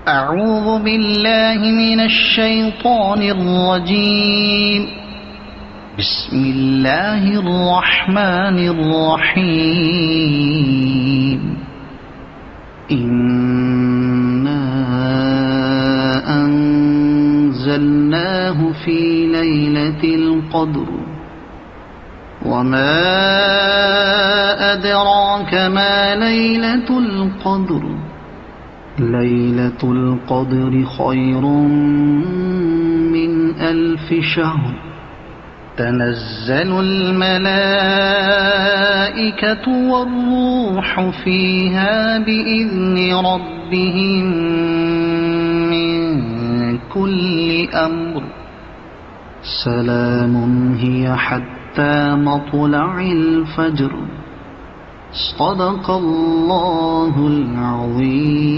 أعوذ بالله من الشيطان الرجيم. بسم الله الرحمن الرحيم. إنا أنزلناه في ليلة القدر وما أدراك ما ليلة القدر. ليلة القدر خير من 1000 شهر. تنزل الملائكة والروح فيها بإذن ربهم من كل أمر. سلام هي حتى مطلع الفجر. صدق الله العظيم.